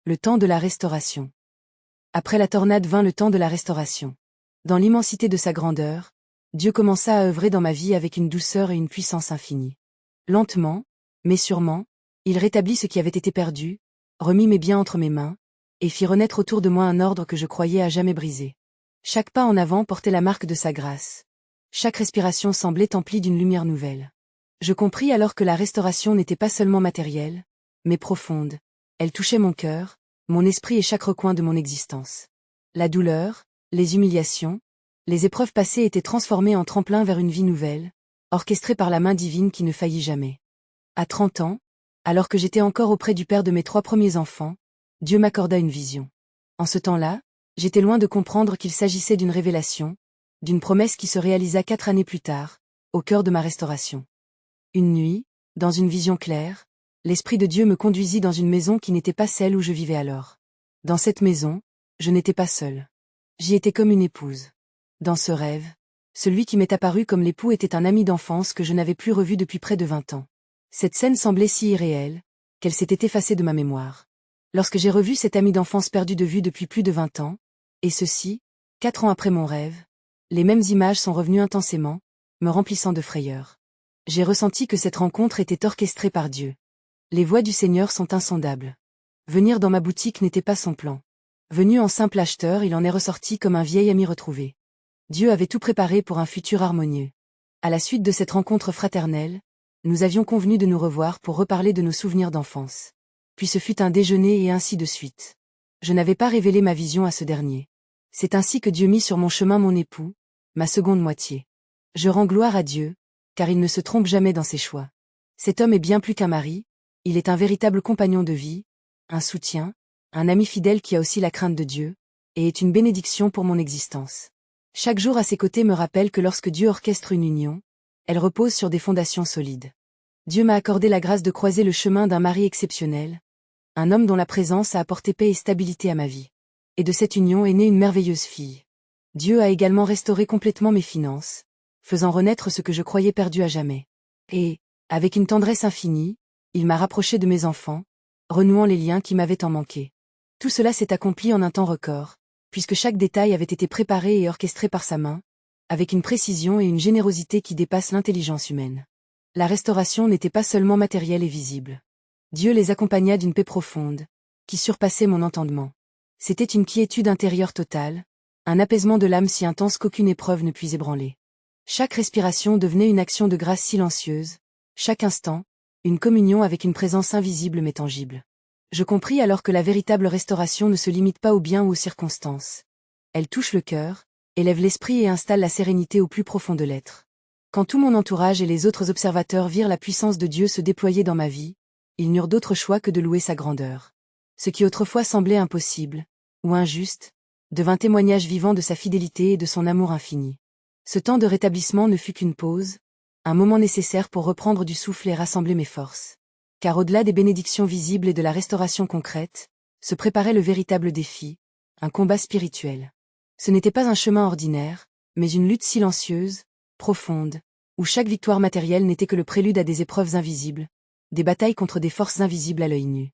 le temps de la restauration. Après la tornade vint le temps de la restauration. Dans l'immensité de sa grandeur, Dieu commença à œuvrer dans ma vie avec une douceur et une puissance infinies. Lentement, mais sûrement, il rétablit ce qui avait été perdu, remit mes biens entre mes mains, et fit renaître autour de moi un ordre que je croyais à jamais brisé. Chaque pas en avant portait la marque de sa grâce. Chaque respiration semblait emplie d'une lumière nouvelle. Je compris alors que la restauration n'était pas seulement matérielle, mais profonde. Elle touchait mon cœur, mon esprit et chaque recoin de mon existence. La douleur, les humiliations, les épreuves passées étaient transformées en tremplin vers une vie nouvelle, orchestrée par la main divine qui ne faillit jamais. À 30 ans, alors que j'étais encore auprès du père de mes 3 premiers enfants, Dieu m'accorda une vision. En ce temps-là, j'étais loin de comprendre qu'il s'agissait d'une révélation, d'une promesse qui se réalisa 4 années plus tard, au cœur de ma restauration. Une nuit, dans une vision claire, l'Esprit de Dieu me conduisit dans une maison qui n'était pas celle où je vivais alors. Dans cette maison, je n'étais pas seule. J'y étais comme une épouse. Dans ce rêve, celui qui m'est apparu comme l'époux était un ami d'enfance que je n'avais plus revu depuis près de 20 ans. Cette scène semblait si irréelle, qu'elle s'était effacée de ma mémoire. Lorsque j'ai revu cet ami d'enfance perdu de vue depuis plus de 20 ans, et ceci, 4 ans après mon rêve, les mêmes images sont revenues intensément, me remplissant de frayeur. J'ai ressenti que cette rencontre était orchestrée par Dieu. Les voies du Seigneur sont insondables. Venir dans ma boutique n'était pas son plan. Venu en simple acheteur, il en est ressorti comme un vieil ami retrouvé. Dieu avait tout préparé pour un futur harmonieux. À la suite de cette rencontre fraternelle, nous avions convenu de nous revoir pour reparler de nos souvenirs d'enfance. Puis ce fut un déjeuner et ainsi de suite. Je n'avais pas révélé ma vision à ce dernier. C'est ainsi que Dieu mit sur mon chemin mon époux, ma seconde moitié. Je rends gloire à Dieu, car il ne se trompe jamais dans ses choix. Cet homme est bien plus qu'un mari, il est un véritable compagnon de vie, un soutien, un ami fidèle qui a aussi la crainte de Dieu, et est une bénédiction pour mon existence. Chaque jour à ses côtés me rappelle que lorsque Dieu orchestre une union, elle repose sur des fondations solides. Dieu m'a accordé la grâce de croiser le chemin d'un mari exceptionnel, un homme dont la présence a apporté paix et stabilité à ma vie. Et de cette union est née une merveilleuse fille. Dieu a également restauré complètement mes finances, faisant renaître ce que je croyais perdu à jamais. Et, avec une tendresse infinie, il m'a rapproché de mes enfants, renouant les liens qui m'avaient tant manqué. Tout cela s'est accompli en un temps record, puisque chaque détail avait été préparé et orchestré par sa main, avec une précision et une générosité qui dépassent l'intelligence humaine. La restauration n'était pas seulement matérielle et visible. Dieu les accompagna d'une paix profonde, qui surpassait mon entendement. C'était une quiétude intérieure totale, un apaisement de l'âme si intense qu'aucune épreuve ne puisse ébranler. Chaque respiration devenait une action de grâce silencieuse, chaque instant, une communion avec une présence invisible mais tangible. Je compris alors que la véritable restauration ne se limite pas aux biens ou aux circonstances. Elle touche le cœur, élève l'esprit et installe la sérénité au plus profond de l'être. Quand tout mon entourage et les autres observateurs virent la puissance de Dieu se déployer dans ma vie, ils n'eurent d'autre choix que de louer sa grandeur. Ce qui autrefois semblait impossible, ou injuste, devint témoignage vivant de sa fidélité et de son amour infini. Ce temps de rétablissement ne fut qu'une pause, un moment nécessaire pour reprendre du souffle et rassembler mes forces. Car au-delà des bénédictions visibles et de la restauration concrète, se préparait le véritable défi, un combat spirituel. Ce n'était pas un chemin ordinaire, mais une lutte silencieuse, profonde, où chaque victoire matérielle n'était que le prélude à des épreuves invisibles, des batailles contre des forces invisibles à l'œil nu.